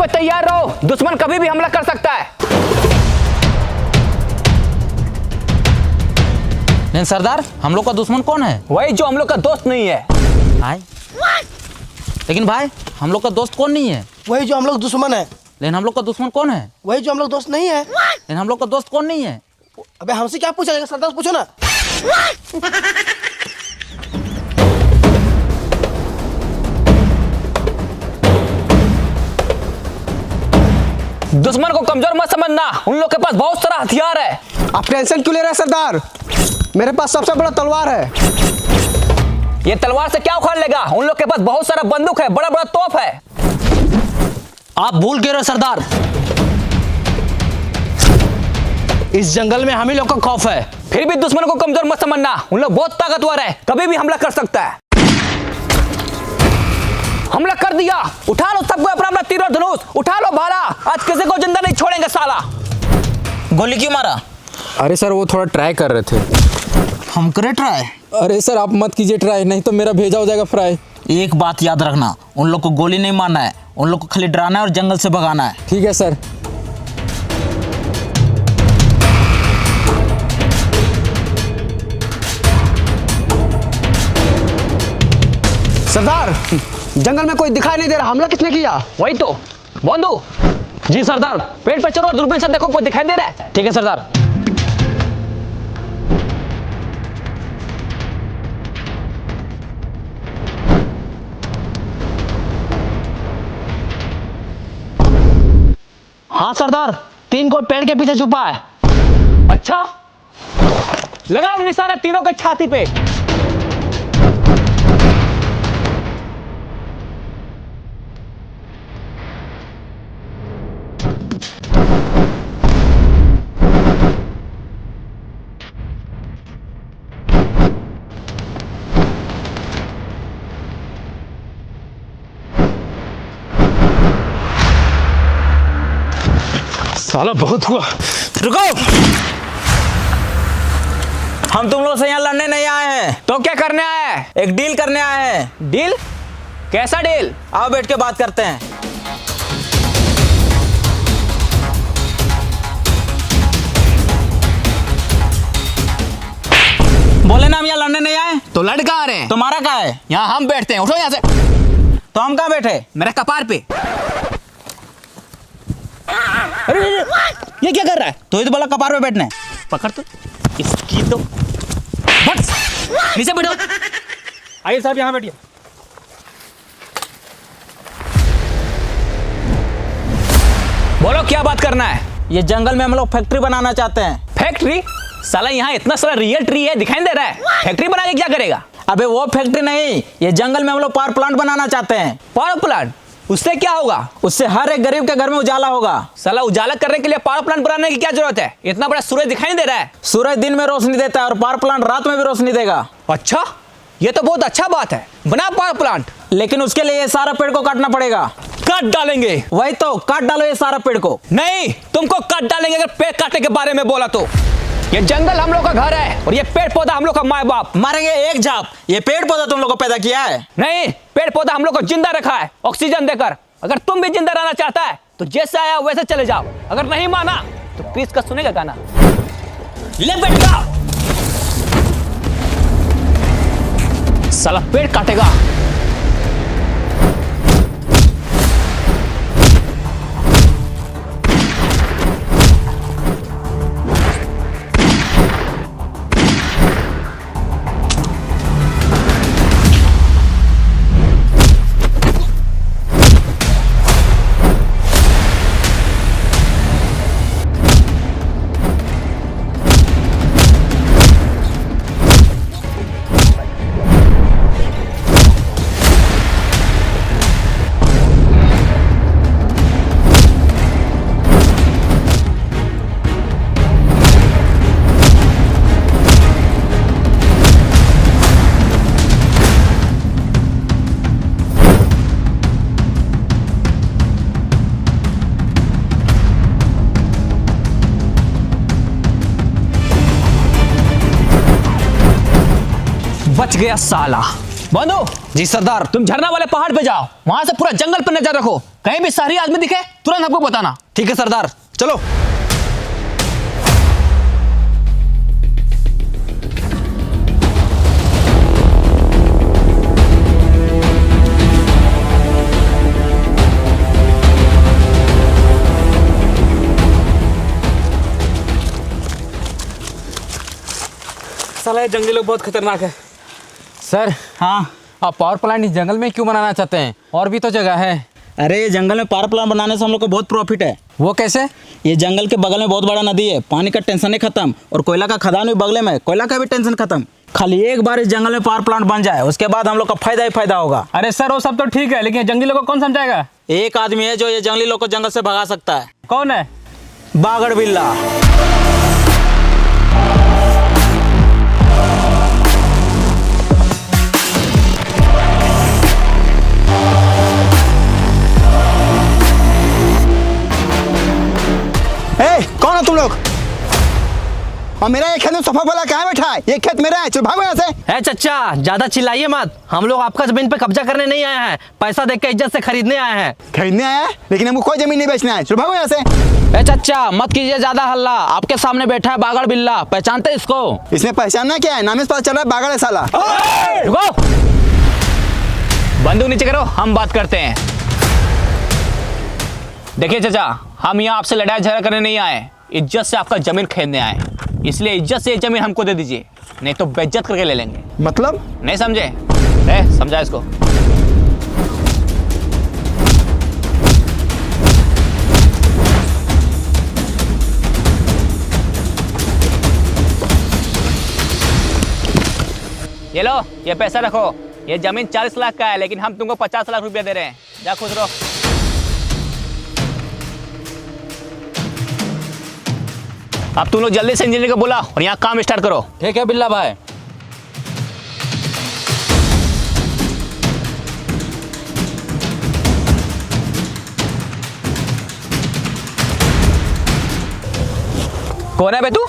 कोई तैयार रहो, दुश्मन कभी भी हमला कर सकता है। लेकिन सरदार, हम लोग का दुश्मन कौन है? वही जो हम लोग का दोस्त नहीं है। भाई, लेकिन भाई हम लोग का दोस्त कौन नहीं है? वही जो हम लोग दुश्मन है। लेकिन हम लोग का दुश्मन कौन है? वही जो हम लोग दोस्त नहीं है। लेकिन हम लोग का दोस्त कौन नहीं है? अबे हमसे क्या पूछा जाएगा, सरदार से पूछो ना। दुश्मन को कमजोर मत समझना, उन लोग के पास बहुत सारा हथियार है। आप टेंशन क्यों ले रहे हैं सरदार? मेरे पास सबसे बड़ा तलवार है। ये तलवार से क्या उखाड़ लेगा? उन लोग के पास बहुत सारा बंदूक है, बड़ा बड़ा तोप है। आप भूल गए रहे सरदार, इस जंगल में हम ही लोग का खौफ है। फिर भी दुश्मन को कमजोर मत समझना, उन लोग बहुत ताकतवर है, कभी भी हमला कर सकता है। हमला कर दिया, उठा लो सबको अपना अपना तीर और धनुष, उठा लो भाला, आज किसी को जिंदा नहीं छोड़ेंगे साला। गोली क्यों मारा? अरे सर वो थोड़ा ट्राई कर रहे थे। हम करे ट्राई? अरे सर आप मत कीजिए ट्राई, नहीं तो मेरा भेजा हो जाएगा फ्राई। एक बात याद रखना, उन लोग को गोली नहीं मारना है, उन लोग को खाली डराना है और जंगल से भगाना है। ठीक है सर। सरदार, जंगल में कोई दिखाई नहीं दे रहा, हमला किसने किया? वही तो बंधु जी। सरदार पेड़ पे चलो, दूरबीन से देखो कोई दिखाई दे रहा है। ठीक है सरदार। हाँ सरदार, 3 कोट पेड़ के पीछे छुपा है। अच्छा, लगाओ निशाना तीनों के छाती पे। साला बहुत हुआ। रुको, हम तुम लोग से यहाँ लड़ने नहीं आए हैं, तो क्या करने आया है? एक डील करने आए हैं। डील? कैसा डील? आओ बैठ के बात करते हैं। बोले ना हम यहाँ लड़ने नहीं आए। तो लड़ कहाँ रहे हैं? तुम्हारा क्या है? यहाँ हम बैठते हैं, उठो यहाँ से। तो हम कहाँ बैठे? मेरे कपार पे। अरे ये क्या कर रहा है? तो ही तो बोला कपार पे बैठने। पकड़ तो इसकी तो बस नीचे बैठो। आइए साहब यहाँ बैठिए। बोलो क्या बात करना है? ये जंगल में हम लोग फैक्ट्री बनाना चाहते हैं। फैक्ट्री? साला यहाँ इतना सारा रियल ट्री है, दिखाई दे रहा है। फैक्ट्री बना के क्या करेगा? अबे वो फैक्ट्री नहीं, ये जंगल में हम लोग पावर प्लांट बनाना चाहते हैं। Power plant? उससे क्या होगा? उससे हर एक गरीब के घर में उजाला होगा। साला उजाला करने के लिए पावर प्लांट बनाने की क्या जरूरत है? इतना बड़ा सूरज दिखाई दे रहा है। सूरज दिन में रोशनी देता है और पावर प्लांट रात में भी रोशनी देगा। अच्छा, ये तो बहुत अच्छा बात है, बना पावर प्लांट। लेकिन उसके लिए ये सारा पेड़ को काटना पड़ेगा। काट डालेंगे? वही तो, काट डालो ये सारा पेड़ को। नहीं, तुमको काट डालेंगे अगर पेड़ काटने के बारे में बोला तो। ये जंगल हम लोग का घर है और ये पेड़ पौधा हम लोग का माँ बाप। मारेंगे एक झाप। ये पेड़ पौधा तुम लोग को पैदा किया है? नहीं, पेड़ पौधा हम लोग को जिंदा रखा है ऑक्सीजन देकर। अगर तुम भी जिंदा रहना चाहता है तो जैसे आया वैसे चले जाओ, अगर नहीं माना तो क्रिस का सुनेगा गाना। ले बेटा, साला पेड़ काटेगा। बच गया साला। बंधु जी सरदार। तुम झरना वाले पहाड़ पे जाओ, वहां से पूरा जंगल पर नजर रखो। कहीं भी शहरी आदमी दिखे तुरंत हमको बताना। ठीक है सरदार, चलो। साला ये जंगली लोग बहुत खतरनाक है। सर, हाँ, आप पावर प्लांट इस जंगल में क्यों बनाना चाहते हैं? और भी तो जगह है। अरे ये जंगल में पावर प्लांट बनाने से हम लोग को बहुत प्रॉफिट है। वो कैसे? ये जंगल के बगल में बहुत बड़ा नदी है, पानी का टेंशन ही खत्म, और कोयला का खदान भी बगल में, कोयला का भी टेंशन खत्म। खाली एक बार इस जंगल में पावर प्लांट बन जाए, उसके बाद हम लोग का फायदा ही फायदा होगा। अरे सर, वो सब तो ठीक है, लेकिन जंगली लोग को कौन समझाएगा? एक आदमी है जो ये जंगली लोग को जंगल से भगा सकता है। कौन है? बागड़ बिल्ला। कौन हो तुम लोग? और मेरा ये खेत में सोफा वाला कहाँ बैठा है? ये खेत मेरा है, चलो भागो यहाँ से। चाचा ज्यादा चिल्लाइए मत, हम लोग आपका जमीन पे कब्जा करने नहीं आए हैं, पैसा देख के इज्जत से खरीदने आए हैं। खरीदने आया है, लेकिन हमको कोई जमीन नहीं बेचना है, चलो भागो यहाँ से। चाचा मत कीजिए ज्यादा हल्ला, आपके सामने बैठा है बागड़ बिल्ला, पहचानते इसको? इसमें पहचानना क्या है? नाम से पता चल रहा है बागड़ है साला। रुको, बंदूक नीचे करो, हम बात करते हैं। देखिए चाचा, हम यहाँ आपसे लड़ाई झगड़ा करने नहीं आए, इज्जत से आपका जमीन खरीदने आए, इसलिए इज्जत से ये जमीन हमको दे दीजिए, नहीं तो बेइज्जत करके ले लेंगे। मतलब? नहीं समझे? समझा इसको। ये लो, ये पैसा रखो, ये जमीन 40 लाख का है, लेकिन हम तुमको 50 लाख रुपया दे रहे हैं, जा खुश रहो। अब तुम लोग जल्दी से इंजीनियर को बुला और यहाँ काम स्टार्ट करो। ठीक है बिल्ला भाई। कौन है बे तू?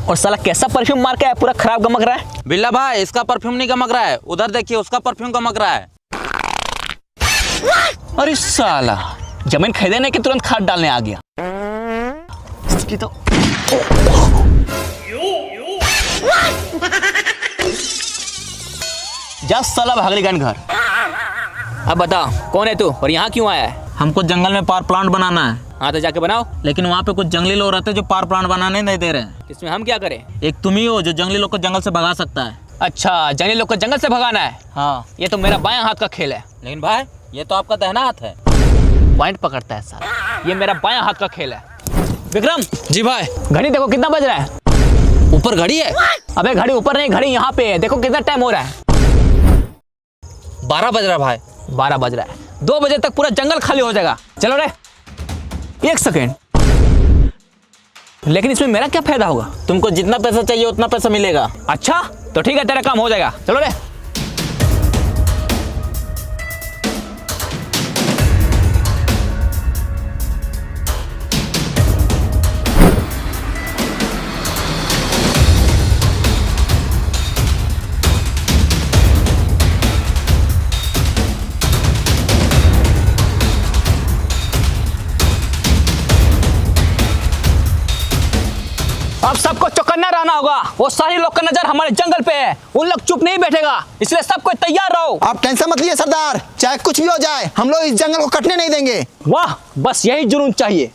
और साला कैसा परफ्यूम मार के है, पूरा खराब गमक रहा है। बिल्ला भाई, इसका परफ्यूम नहीं गमक रहा है, उधर देखिए उसका परफ्यूम गमक रहा है। अरे साला, जमीन खरीदने के तुरंत खाद डालने आ गया। इसकी तो जा साला भागलीगंज घर। अब बता कौन है तू और यहाँ क्यों आया है? हमको जंगल में पावर प्लांट बनाना है। हाँ तो जाके बनाओ। लेकिन वहाँ पे कुछ जंगली लोग रहते हैं जो पावर प्लांट बनाने नहीं दे रहे हैं। इसमें हम क्या करें? एक तुम ही हो जो जंगली लोग को जंगल से भगा सकता है। अच्छा, जंगली लोग को जंगल से भगाना है? हाँ। ये तो मेरा बायां हाथ का खेल है। लेकिन भाई ये तो आपका दाहिना हाथ है। पॉइंट पकड़ता है साला, ये मेरा बायां हाथ का खेल है। विक्रम जी भाई। घड़ी देखो कितना बज रहा है। ऊपर घड़ी है? अबे घड़ी ऊपर नहीं, घड़ी यहाँ पे है, देखो कितना टाइम हो रहा है। 12 बज रहा भाई। 12 बज रहा है, 2 बजे तक पूरा जंगल खाली हो जाएगा। चलो रे, 1 सेकेंड। लेकिन इसमें मेरा क्या फायदा होगा? तुमको जितना पैसा चाहिए उतना पैसा मिलेगा। अच्छा तो ठीक है, तेरा काम हो जाएगा। चलो रे। अब सबको चौकन्ना रहना होगा, वो सारे लोग का नजर हमारे जंगल पे है, उन लोग चुप नहीं बैठेगा, इसलिए सबको तैयार रहो। आप टेंशन मत लीजिए सरदार, चाहे कुछ भी हो जाए हम लोग इस जंगल को कटने नहीं देंगे। वाह, बस यही जुनून चाहिए।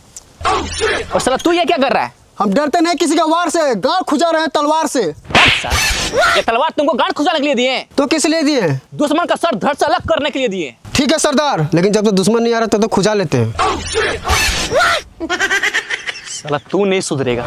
और साला तू ये क्या कर रहा है? हम डरते नहीं किसी का वार से, गांड खुजा रहे हैं तलवार से। ये तलवार तुमको गांड खुजाने के लिए दिए हैं? तो किस लिए दिए? दुश्मन का सर धड़ से अलग करने के लिए दिए। ठीक है सरदार, लेकिन जब तक दुश्मन नहीं आ रहा तब तो खुजा लेते हैं। साला तू नहीं सुधरेगा।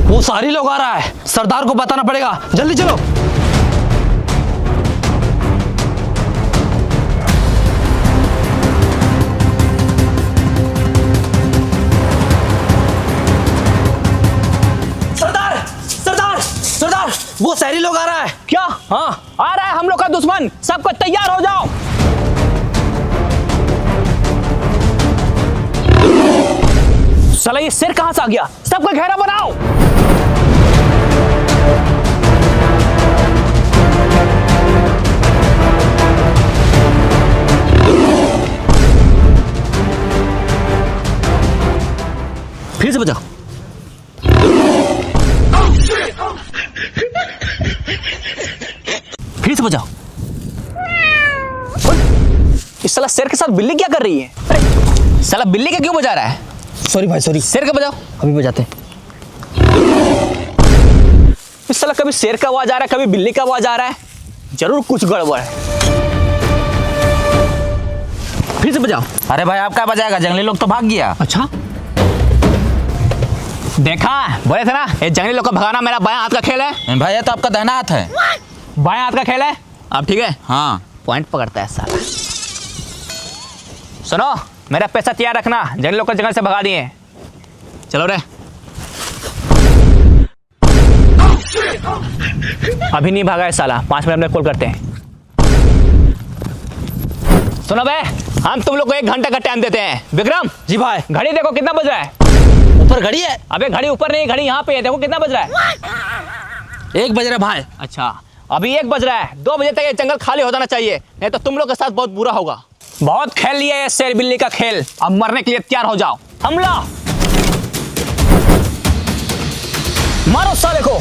वो सारी लोग आ रहा है, सरदार को बताना पड़ेगा, जल्दी चलो। देखो दुश्मन, सबको तैयार हो जाओ। साला ये शेर कहां से आ गया? सबको घेरा बनाओ। फिर से बजाओ। फिर से बजाओ। इस साला शेर के साथ बिल्ली क्या कर रही है? अरे साला बिल्ली का क्यों बजा रहा है? सॉरी भाई सॉरी। शेर का बजाओ। अभी बजाते हैं। इस साला कभी शेर का आवाज आ रहा है, कभी बिल्ली का आवाज आ रहा है। जरूर कुछ गड़बड़ है। फिर से बजाओ। अरे भाई आप क्या बजाएगा, जंगली लोग तो भाग गया। अच्छा देखा, बोले थे ना ये जंगली लोग को भगाना मेरा बायां हाथ का खेल है। भाई ये तो आपका दाहिना हाथ है। बायां हाथ का खेल है। अब ठीक है, हाँ पॉइंट पकड़ता है साला। सुनो, मेरा पैसा तैयार रखना, जंगली लोग को जंगल से भगा दिए। चलो रे। अभी नहीं भागा है साला, 5 मिनट में कॉल करते हैं। सुनो बे, हम तुम लोग को 1 घंटे का टाइम देते हैं। विक्रम जी भाई। घड़ी देखो कितना बज रहा है। ऊपर घड़ी है। अबे घड़ी ऊपर नहीं, घड़ी यहाँ पे है, देखो कितना बज रहा है। 1 बज रहा भाई। अच्छा अभी 1 बज रहा है। 2 बजे तक ये जंगल खाली हो जाना चाहिए, नहीं तो तुम लोग के साथ बहुत बुरा होगा। बहुत खेल लिया ये शेर बिल्ली का खेल, अब मरने के लिए तैयार हो जाओ। हमला मारो साले को।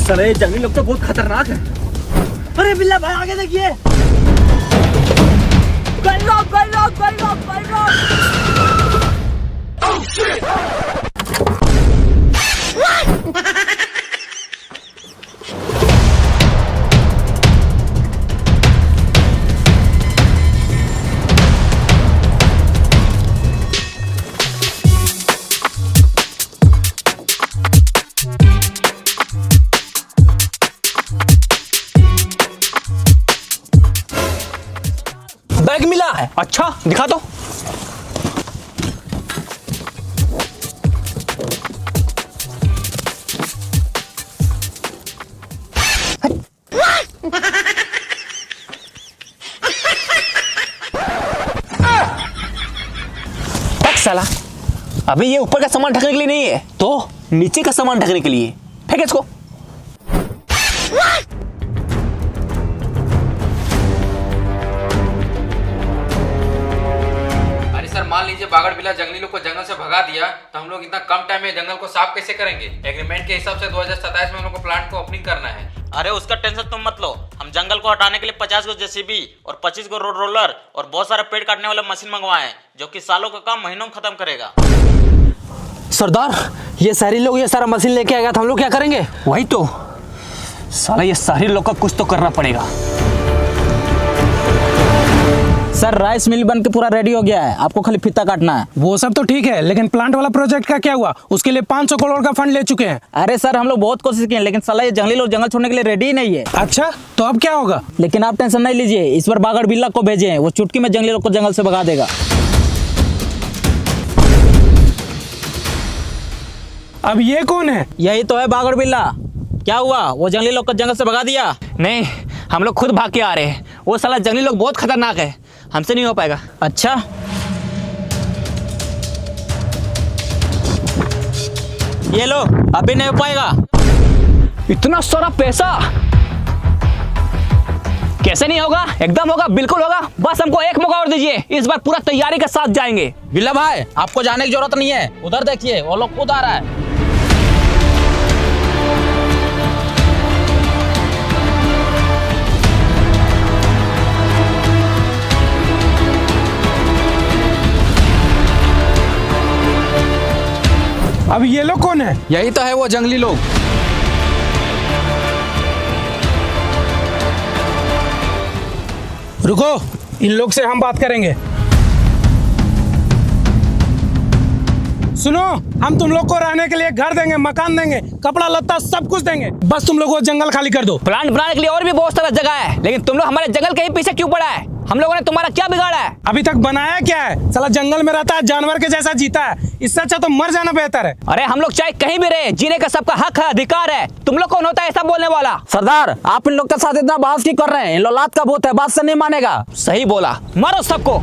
साले जंगली लोग तो बहुत खतरनाक है। अरे बिल्ला भाई आगे देखिए। बैग मिला है। अच्छा दिखा दो। साला अभी ये ऊपर का सामान ढकने के लिए नहीं है, तो नीचे का सामान ढकने के लिए। फेंक इसको। अरे सर मान लीजिए बागड़ बिल्ला जंगली लोग को जंगल से भगा दिया, तो हम लोग इतना कम टाइम में जंगल को साफ कैसे करेंगे? एग्रीमेंट के हिसाब से 2027 में हम लोग को प्लांट को ओपनिंग करना है। अरे उसका टेंशन तुम मत लो, हम जंगल को हटाने के लिए 50 गो जेसीबी और 25 गो रोड रोलर और बहुत सारे पेड़ काटने वाले मशीन मंगवाए हैं, जो कि सालों का काम महीनों में खत्म करेगा। सरदार ये शहरी लोग ये सारा मशीन लेके आएगा तो हम लोग क्या करेंगे? वही तो साला, ये शहरी लोग का कुछ तो करना पड़ेगा। सर राइस मिल बन के पूरा रेडी हो गया है, आपको खाली फीता काटना है। वो सब तो ठीक है, लेकिन प्लांट वाला प्रोजेक्ट का क्या हुआ? उसके लिए 500 करोड़ का फंड ले चुके हैं। अरे सर हम लोग बहुत कोशिश किए, लेकिन साला ये जंगली लोग जंगल छोड़ने के लिए रेडी ही नहीं है। अच्छा तो अब क्या होगा? लेकिन आप टेंशन नहीं लीजिए, इस बार बागड़ बिल्ला को भेजे हैं, वो चुटकी में जंगली लोग को जंगल से भगा देगा। अब ये कौन है? यही तो है बागड़ बिल्ला। क्या हुआ, वो जंगली लोग को जंगल से भगा दिया? नहीं, हम लोग खुद भाग के आ रहे हैं। वो साला जंगली लोग बहुत खतरनाक है, हमसे नहीं हो पाएगा। अच्छा, ये लो, अभी नहीं हो पाएगा। इतना सारा पैसा कैसे नहीं होगा? एकदम होगा, बिल्कुल होगा। बस हमको एक मौका और दीजिए, इस बार पूरा तैयारी के साथ जाएंगे। बिल्ला भाई, आपको जाने की जरूरत नहीं है। उधर देखिए, वो लोग खुद आ रहा है। अब ये लोग कौन है? यही तो है वो जंगली लोग। रुको, इन लोग से हम बात करेंगे। सुनो, हम तुम लोग को रहने के लिए घर देंगे, मकान देंगे, कपड़ा लत्ता सब कुछ देंगे। बस तुम लोग वो जंगल खाली कर दो। प्लांट बनाने के लिए और भी बहुत सारा जगह है, लेकिन तुम लोग हमारे जंगल के ही पीछे क्यों पड़ा है? हम लोगों ने तुम्हारा क्या बिगाड़ा है? अभी तक बनाया क्या है? साला जंगल में रहता है, जानवर के जैसा जीता है। इससे अच्छा तो मर जाना बेहतर है। अरे हम लोग चाहे कहीं भी रहे, जीने का सबका हक है, अधिकार है। तुम लोग कौन होता है ऐसा बोलने वाला? सरदार, आप इन लोग के साथ इतना बहस क्यों कर रहे हैं? इन लोग लात का भूत है, बात से नहीं मानेगा। सही बोला, मारो सबको।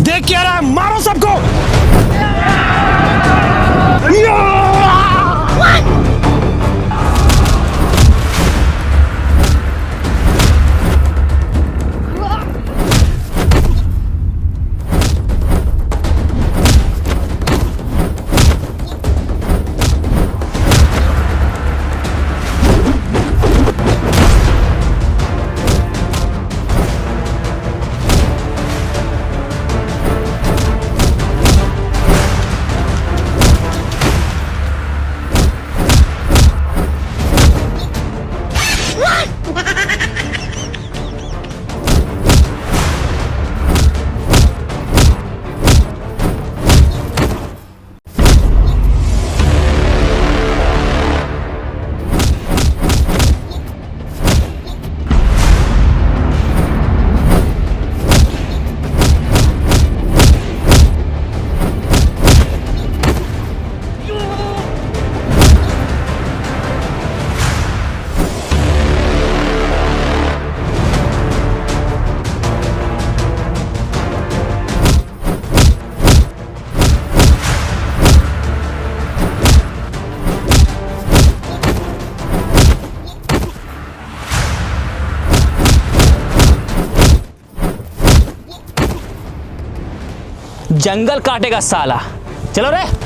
देख क्या रहा है, मारो सबको। जंगल काटेगा साला। चलो रे।